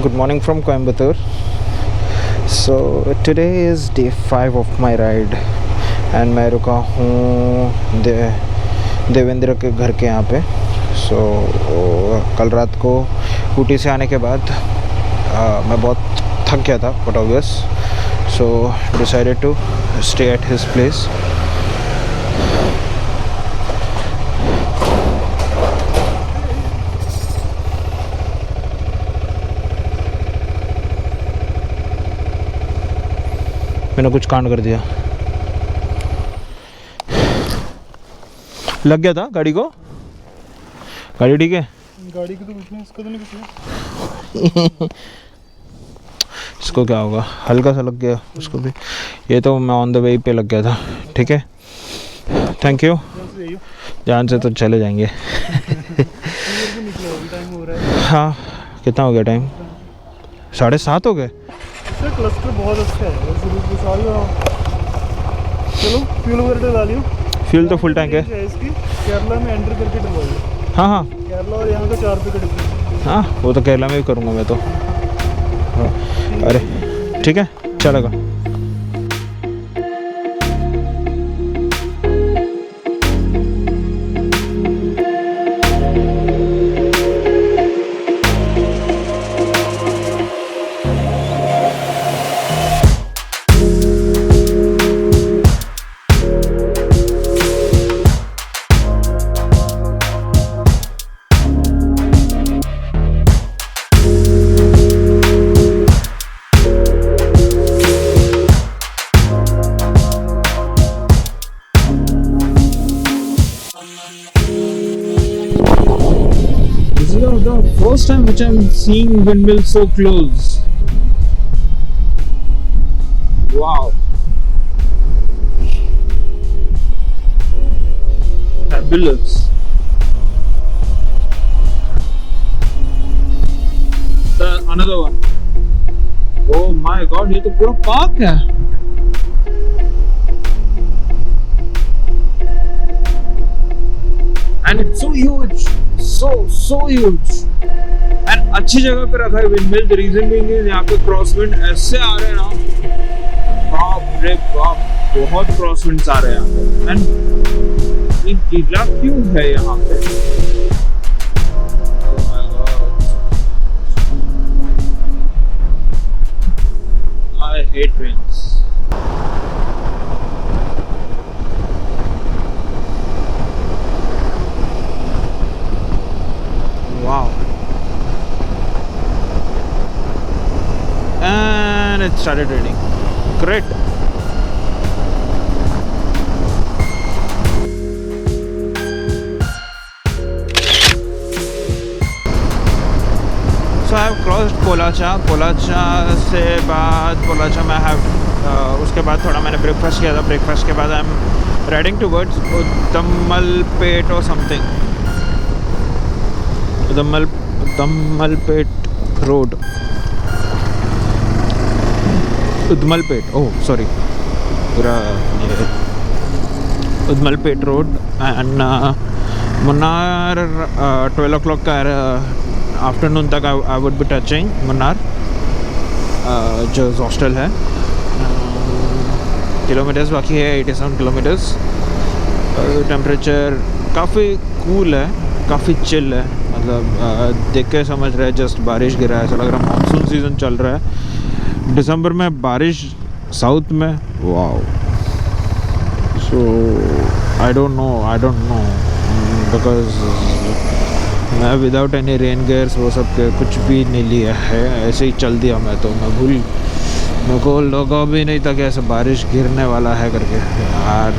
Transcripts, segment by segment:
Good morning from Coimbatore. So today is day 5 of my ride and मैं रुका हूँ देवेंद्र के घर के यहाँ पे. So कल रात को ऊटी से आने के बाद मैं बहुत थक गया था but obvious. So decided to stay at his place. मैंने कुछ कांड कर दिया. लग गया था गाड़ी को. गाड़ी ठीक है. गाड़ी की तो कुछ नहीं, इसका तो नहीं कुछ है. इसको क्या होगा, हल्का सा लग गया उसको भी. ये तो मैं ऑन द वे पे लग गया था. ठीक है, थैंक यू. जान से तो चले जाएंगे. हाँ, कितना हो गया टाइम? 7:30 हो गए. क्लस्टर बहुत अच्छा है. चलो फ्यूल वगैरह डला लियो. फ्यूल तो फुल टैंक है. इसकी केरला में एंटर करके डलवाइए. हाँ हाँ, केरला और यहाँ का 4 रुपये का डिफरेंस. हाँ वो तो केरला में भी करूँगा मैं तो. हाँ. अरे ठीक है, चलेगा. The first time which I'm seeing windmills so close. Wow. Fabulous. Another one. Oh my god, ये तो पूरा पार्क है. And it's so huge. So huge. And अच्छी जगह पे रखा है windmill. The reason being is यहाँ पे क्रॉसविंड ऐसे आ रहे हैं ना, बाप रे बाप, बहुत क्रॉसविंड्स आ रहे हैं यहाँ पे. एंड ये गिरा क्यों है यहाँ पे? Oh my God. I hate trains. Wow. And it started raining. Great. So I have crossed Polacha. Polacha से बाद Polacha में उसके बाद थोड़ा मैंने ब्रेकफास्ट किया था. ब्रेकफास्ट के बाद आई एम राइडिंग टुवर्ड्स उद्दमलपेट और समथिंग. उद्दमलपेट रोड. उद्दमलपेट, ओह सॉरी, पूरा उद्दमलपेट रोड. एंड मुन्नार 12 o'clock का आफ्टरनून तक I would be touching Munnar, जो हॉस्टल है. किलोमीटर्स बाकी है 87 किलोमीटर्स. टेम्परेचर काफ़ी कूल है, काफ़ी चिल है. मतलब देख के समझ रहे हैं जस्ट बारिश गिरा है. ऐसा लग रहा है मानसून सीज़न चल रहा है. दिसंबर में बारिश साउथ में. Wow. So I don't know because मैं विदाउट एनी रेन गेयर्स वो सब के कुछ भी नहीं लिया है. ऐसे ही चल दिया मैं तो. मेरे को लगा भी नहीं था कि ऐसे बारिश गिरने वाला है करके यार.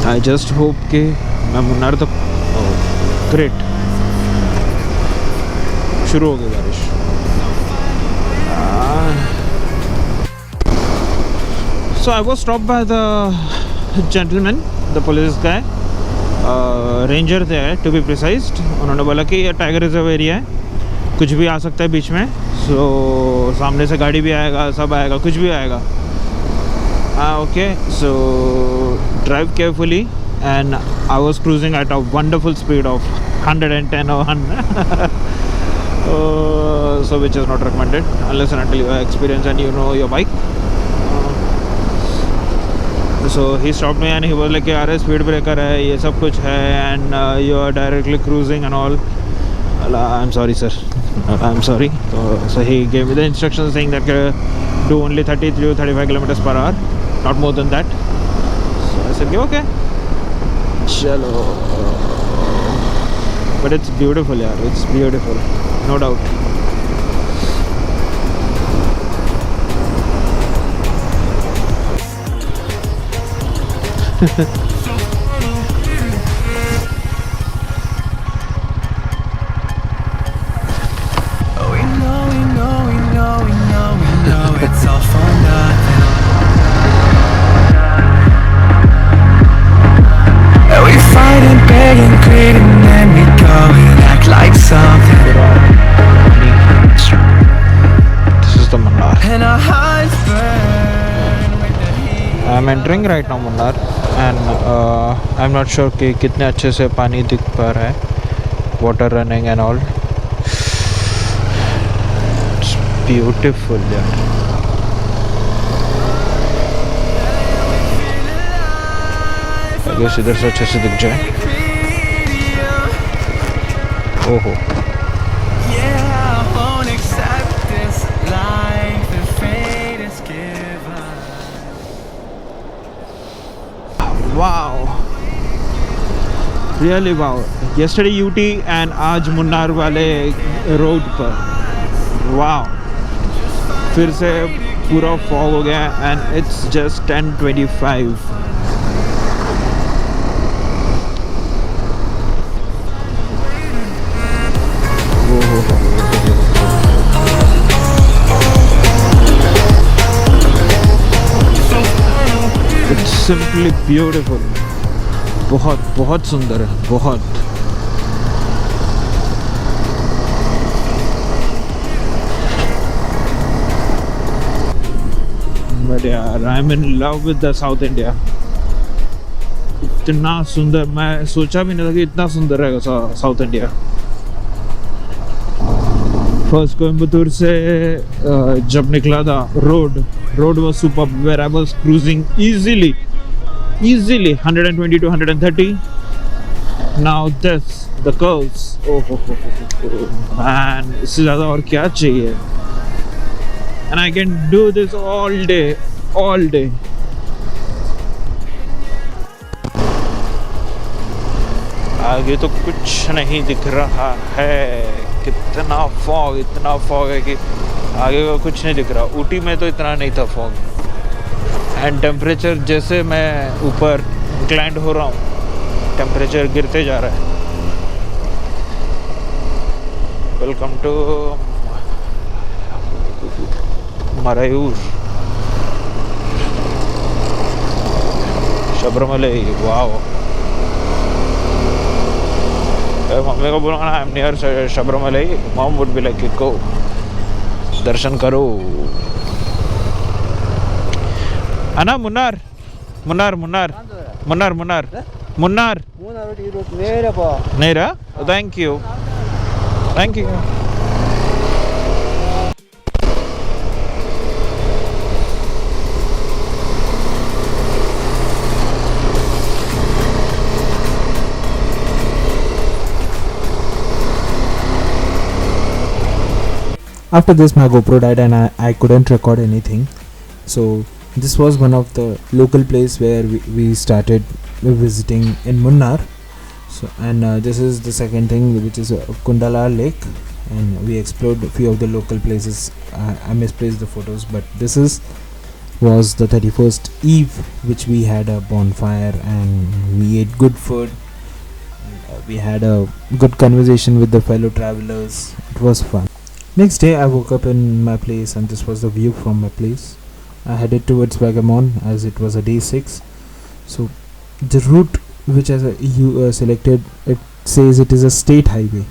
आई जस्ट होप कि मैं मुन्नार तक. ग्रेट, शुरू हो गई बारिश. So I was stopped by the gentleman, the police guy, ranger there to be precise. उन्होंने बोला कि ये टाइगर रिजर्व एरिया है, कुछ भी आ सकता है बीच में. So सामने से गाड़ी भी आएगा, सब आएगा, कुछ भी आएगा. Okay, so drive carefully. And I was cruising at a wonderful speed of 110 or 100. So which is not recommended unless and until you have experience and you know your bike. So he stopped me and he was like, यार speed breaker है, ये सब कुछ है, and you are directly cruising and all. I'm sorry sir, I'm sorry. So he gave me the instructions saying that do only 30 to 35 kilometers per hour, not more than that. So I said okay, chalo. But it's beautiful, yaar. It's beautiful, no doubt. It's all for nothing. We fight and beg and greed and then we go and act like something. This is the Munnar. And our hearts burn with the heat. I'm entering right now Munnar, and I'm not sure कि कितने अच्छे से पानी दिख पा रहा है, water running and all. It's beautiful, यार. I guess इधर से अच्छे से दिख जाए. ओहो. Yeah, I won't accept this life that fate has given. Wow. Really wow. Yesterday UT and आज मुन्नार वाले रोड पर. Wow. फिर से पूरा फॉग हो गया and it's just 10:25. It's simply beautiful. बहुत बहुत सुंदर है, बहुत. But yeah, I'm in love with the South India. इतना सुंदर, मैं सोचा भी नहीं था कि इतना सुंदर रहेगा साउथ इंडिया. फर्स्ट कोयम्बतूर से जब निकला था, road was superb, where I was cruising easily 120 to 130. Now this, the curves, oh man, इससे ज़्यादा और क्या चाहिए. And I can do this all day. आगे तो कुछ नहीं दिख रहा है, इतना फॉग है कि आगे का कुछ नहीं दिख रहा. ऊटी में तो इतना नहीं था फॉग. एंड टेम्परेचर जैसे मैं ऊपर इंक्लाइंड हो रहा हूँ, टेम्परेचर गिरते जा रहा है. Welcome to Marayur, Sabarimala. Wow. Mummy को बोला I am near Sabarimala. Mom would be like go दर्शन करो. अना मुन्नार. नहीं रहा. Thank you. After this my GoPro died and I couldn't record anything, so this was one of the local place where we started visiting in Munnar. So and this is the second thing, which is Kundala Lake, and we explored a few of the local places. I misplaced the photos, but this was the 31st Eve, which we had a bonfire and we ate good food. We had a good conversation with the fellow travelers. It was fun. Next day I woke up in my place and this was the view from my place. I headed towards Vagamon as it was a day 6. So the route which you selected, it says it is a state highway.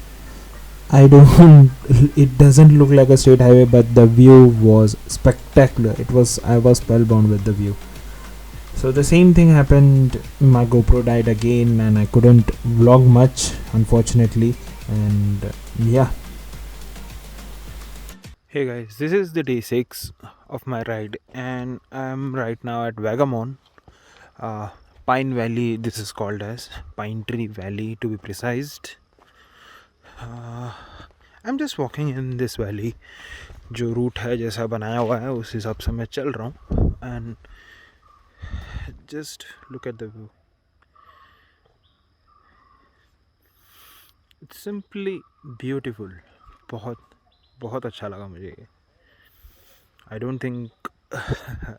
It doesn't look like a state highway, but the view was spectacular. I was spellbound with the view. So the same thing happened. My GoPro died again and I couldn't vlog much, unfortunately. And yeah, Hey guys, this is the day 6 of my ride, and I'm right now at Vagamon, Pine Valley. This is called as Pine Tree Valley to be precise. I'm just walking in this valley. जो root है जैसा बनाया हुआ है उस हिसाब से मैं चल रहा हूँ, and just look at the view. It's simply beautiful. बहुत अच्छा लगा मुझे ये. आई डोंट थिंक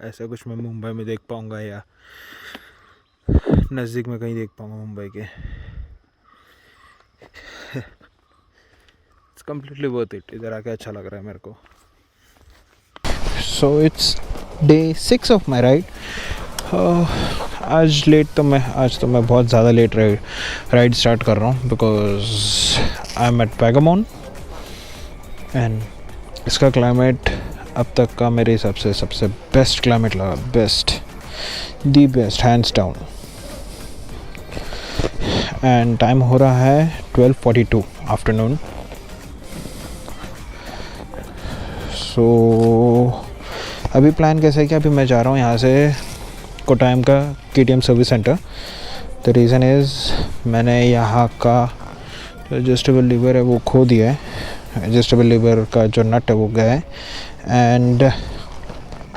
ऐसा कुछ मैं मुंबई में देख पाऊँगा या नज़दीक में कहीं देख पाऊँगा मुंबई के. It's completely worth it. इधर आके अच्छा लग रहा है मेरे को. So it's day 6 of my ride. आज तो मैं बहुत ज़्यादा लेट राइड स्टार्ट कर रहा हूँ because I am at Vagamon and इसका क्लाइमेट अब तक का मेरे हिसाब से सबसे बेस्ट क्लाइमेट लगा. The best hands down. And time हो रहा है 12:42 आफ्टरनून. सो अभी प्लान कैसा है कि अभी मैं जा रहा हूँ यहाँ से कोटायम का KTM service centre. The reason is मैंने यहाँ का जो एडजस्टेबल लीवर है वो खो दिया है. एडजस्टेबल लीवर का जो नट है वो गया है एंड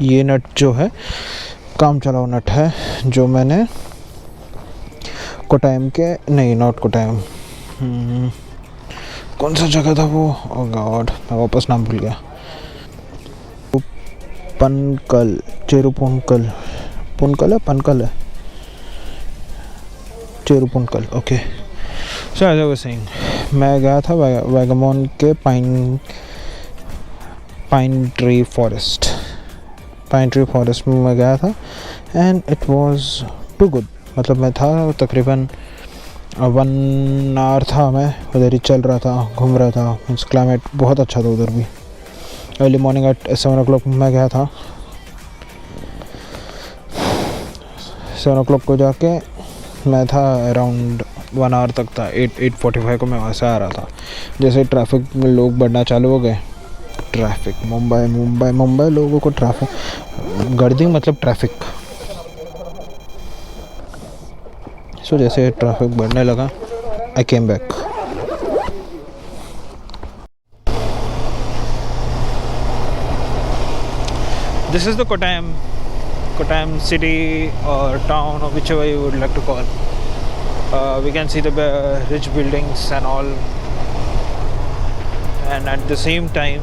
ये नट जो है काम चलाओ नट है जो मैंने कोटायम के नहीं नॉट कोटायम कौन सा जगह था वो. ओह गॉड मैं वापस नाम भूल गया. पनकल चेरुपुनकल पुनकल है Cherupunkal. Okay. So as I was saying मैं गया था वैगामॉन के पाइन ट्री फॉरेस्ट में मैं गया था and it was too good. मतलब मैं था तकरीबन 1 आवर था मैं उधर ही चल रहा था घूम रहा था. मीन्स क्लाइमेट बहुत अच्छा था उधर भी. अर्ली मॉर्निंग एट 7 o'clock मैं गया था. 7 o'clock को जाके मैं था अराउंड 1 hour तक था. 8:45 को मैं वहाँ से आ रहा था. जैसे ट्रैफिक में लोग बढ़ना चालू हो गए. ट्रैफिक मुंबई लोगों को ट्रैफिक गर्दी मतलब ट्रैफिक. सो जैसे ट्रैफिक बढ़ने लगा I came back. This is the Kottayam city or town or whichever you would like to call. We can see the rich buildings and all, and at the same time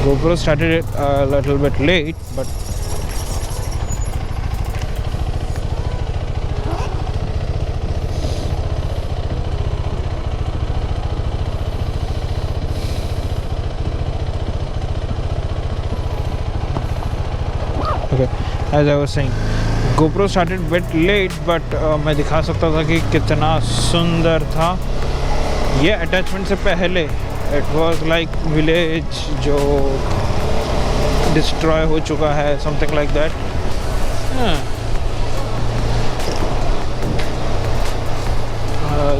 GoPro started it a little bit late, but okay, as I was saying, GoPro started a bit late, but मैं दिखा सकता था कि कितना सुंदर था ये. Attachment से पहले इट वाज लाइक विलेज जो डिस्ट्रॉय हो चुका है, समथिंग लाइक दैट.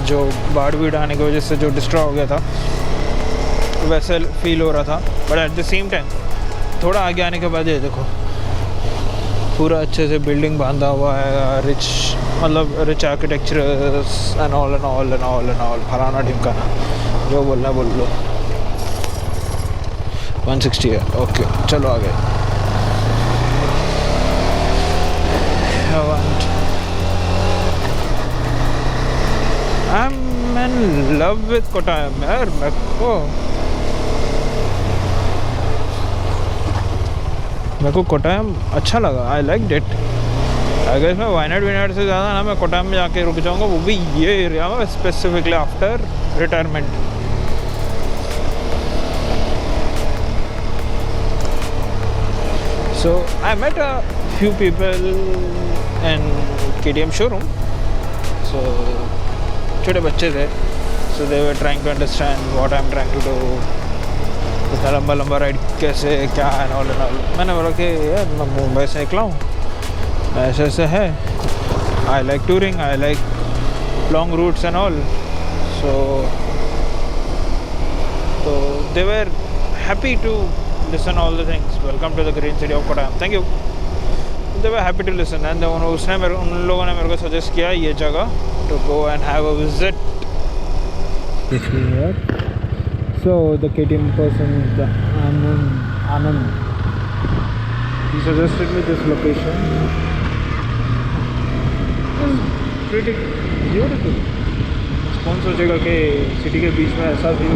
जो बाढ़ बीड़ आने की वजह से जो डिस्ट्रॉय हो गया था वैसे फील हो रहा था. But at the same time थोड़ा आगे आने के बाद ये देखो पूरा अच्छे से बिल्डिंग बांधा हुआ है. रिच आर्किटेक्चर्स एंड ऑल फलाना ढिमकाना जो बोलना बोल लो. 160 है. ओके चलो आगे. I am in love with Kottayam यार. मेरे को कोटायम अच्छा लगा. I like it. अगर मैं वायनाड से ज़्यादा ना मैं कोटायम में जाके रुक जाऊँगा, वो भी ये एरिया में specifically after retirement. So I met a few people in KTM showroom. So छोटे बच्चे थे. So they were trying to understand what I am trying to do. इतना लंबा राइड कैसे क्या है ऑल. मैंने बोला कि यार मैं मुंबई से निकला हूँ, ऐसे है. I like touring, I like long routes and all. So So they were happy to listen all the things. Welcome to the green city of Kottayam. Thank you. They were happy to listen, and then उन लोगों ने मेरे को suggest किया ये जगह to go and have a visit. Here. So the KTM person, the Anand, he suggested me this location. It's pretty beautiful. कौन सोचेगा कि सिटी के बीच में ऐसा व्यू.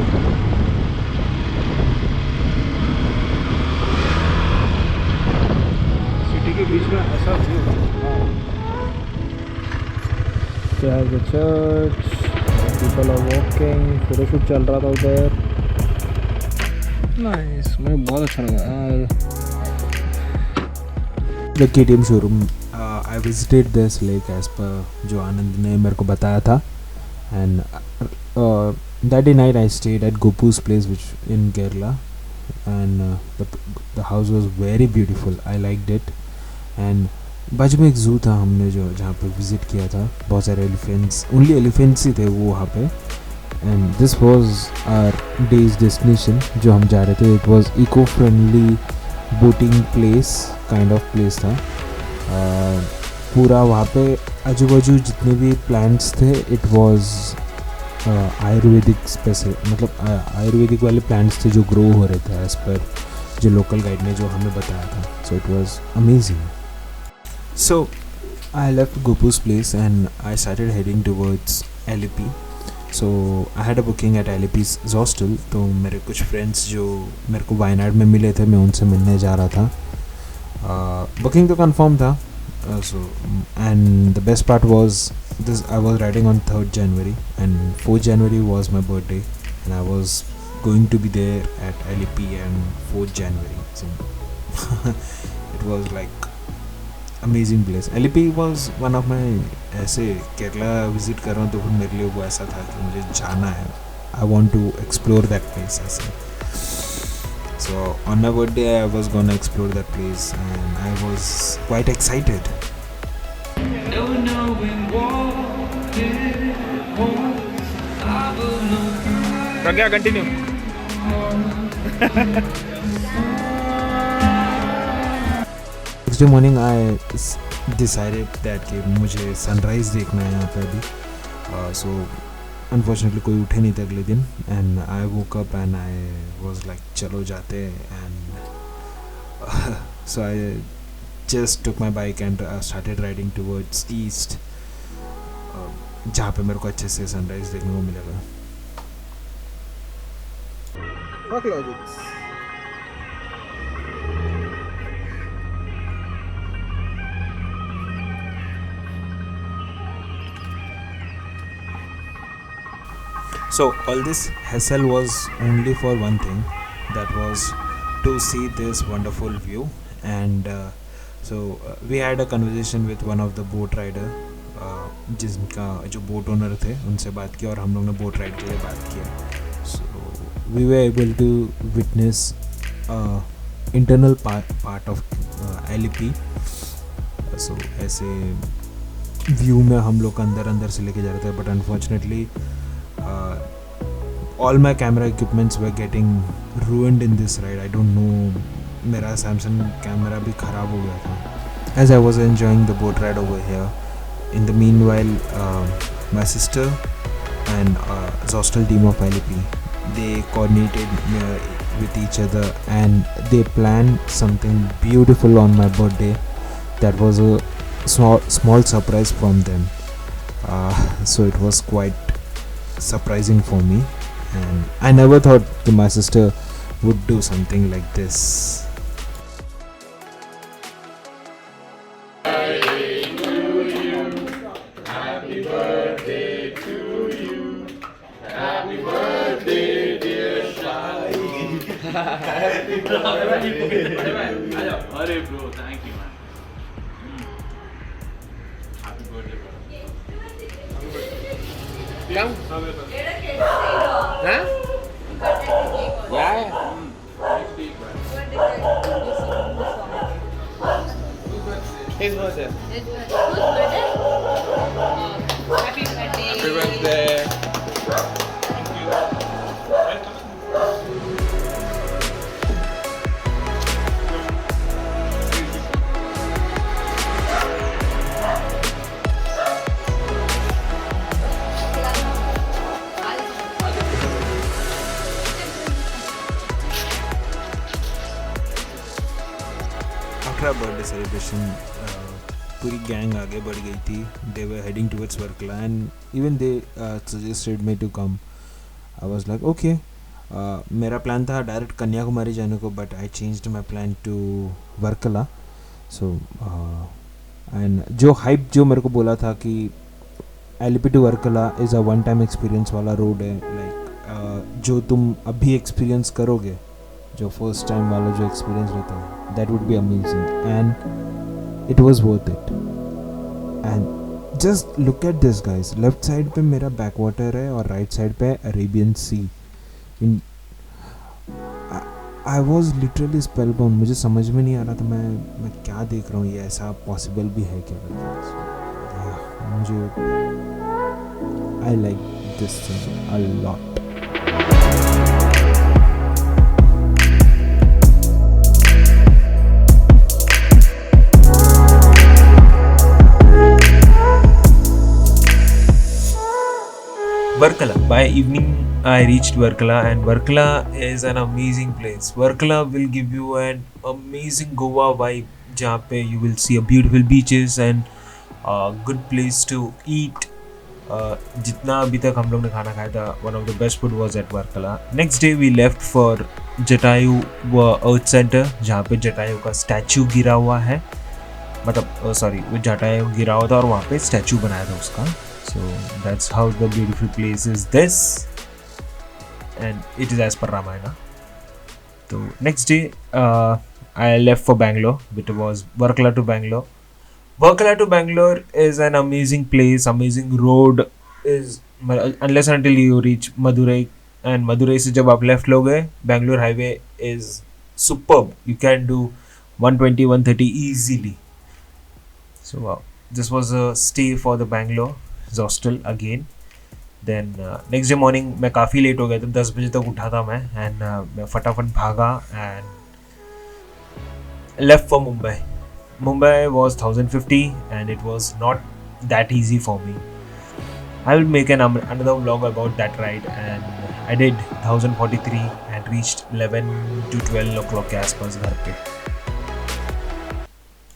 सिटी के बीच में ऐसा view. There's the church. People are walking. Photoshoot चल रहा था उधर. Nice. मुझे बहुत अच्छा लगा. The KTM showroom. I visited this lake as per जो आनंद ने मेरे को बताया था, and that day night I stayed at Gopu's place, which in Kerala, and the house was very beautiful. I liked it. And बाजू में एक zoo था हमने जो जहाँ पे विज़िट किया था. बहुत सारे एलिफेंट्स, ओनली एलिफेंट्स ही थे वो वहाँ पे. And this was our day's destination जो हम जा रहे थे. It was eco friendly boating place kind of place था. पूरा वहाँ पे आजू बाजू जितने भी प्लांट्स थे इट वाज आयुर्वेदिक मतलब आयुर्वेदिक वाले प्लांट्स थे जो ग्रो हो रहे थे एज पर जो लोकल गाइड ने जो हमें बताया था. So it was amazing. So I left Gopu's place and I started heading towards LAP. So I had a booking at LAP's hostel. तो मेरे कुछ friends जो मेरे को वायनाड में मिले थे मैं उनसे मिलने जा रहा था. Booking तो confirm था. So and the best part was this, I was riding on 3rd January and 4th January was my birthday and I was going to be there at LAP and 4th January. So it was like amazing place. LAP was one of my. ऐसे Kerala visit कर रहा हूँ तो फिर मेरे लिए वो ऐसा था कि मुझे जाना है. I want to explore that place ऐसे. So on my birthday I was gonna explore that place and I was quite excited. Pragya continue. Next morning I decided that कि मुझे सनराइज देखना है यहाँ पे अभी. So unfortunately कोई उठे नहीं था अगले दिन and I woke up and I was like चलो जाते. And so I just took my bike and started riding towards east, जहाँ पे मेरे को अच्छे से सनराइज देखने को मिलेगा. So all this hassle was only for one thing, that was to see this wonderful view. And so we had a conversation with one of the boat rider, जिनका जो बोट ओनर थे उनसे बात की और हम लोग ने बोट राइड के लिए बात किया. So we were able to witness internal part of LAP. So ऐसे व्यू में हम लोग अंदर से लेके जा रहे थे, but unfortunately all my camera equipments were getting ruined in this ride. I don't know, मेरा Samsung camera भी ख़राब हो गया था. As I was enjoying the boat ride over here, in the meanwhile my sister and hostel team of LAP, they coordinated with each other and they planned something beautiful on my birthday. That was a small surprise from them. So it was quite surprising for me, and I never thought that my sister would do something like this. अरे bro thank you man. Happy birthday bro. His birthday. Happy birthday. Happy birthday. Thank you. Birthday celebration पूरी gang आगे बढ़ गई थी. They were heading towards Varkala and even they suggested me to come. I was like okay. मेरा plan था direct Kanyakumari जाने को, but I changed my plan to Varkala. So and जो हाइप जो मेरे को बोला था कि Alleppey to Varkala is a one time experience वाला रोड है, लाइक जो तुम अभी एक्सपीरियंस करोगे, जो फर्स्ट टाइम वाला जो एक्सपीरियंस रहता है, that would be amazing and it was worth it. And just look at this guys, left side पे मेरा बैक वाटर है और राइट साइड पे Arabian sea. I was literally spellbound. मुझे समझ में नहीं आ रहा था मैं क्या देख रहा हूँ, ये ऐसा पॉसिबल भी है क्या. मुझे I like this thing a lot. Varkala. By evening, I reached Varkala, and Varkala is an amazing place. Varkala will give you an amazing Goa vibe, जहाँ पे you will see a beautiful beaches and a good place to eat. जितना अभी तक हम लोग ने खाना खाया था, one of the best food was at Varkala. Next day we left for Jatayu Earth Center, जहाँ पे जटायु का स्टैचू गिरा हुआ है. मतलब सॉरी, वो जटायु गिरा हुआ था और वहाँ पे स्टैचू बनाया था उसका. So that's how the beautiful place is this, and it is as per Ramayana. So next day I left for Bangalore. It was Varkala to Bangalore. Varkala to Bangalore is an amazing place, amazing road is, unless until you reach Madurai, and Madurai से जब आप left लोगे, Bangalore highway is superb. You can do 120, 130 easily. So wow, this was a stay for the Bangalore hostel again. Then next day morning मैं काफ़ी late हो गया था, 10 बजे तक उठा था मैं, and मैं फटाफट भागा and left for Mumbai. Mumbai was 1050 and it was not that easy for me. I will make another vlog about that ride, and I did 1043 and reached 11 to 12 o'clock के आसपास घर पे.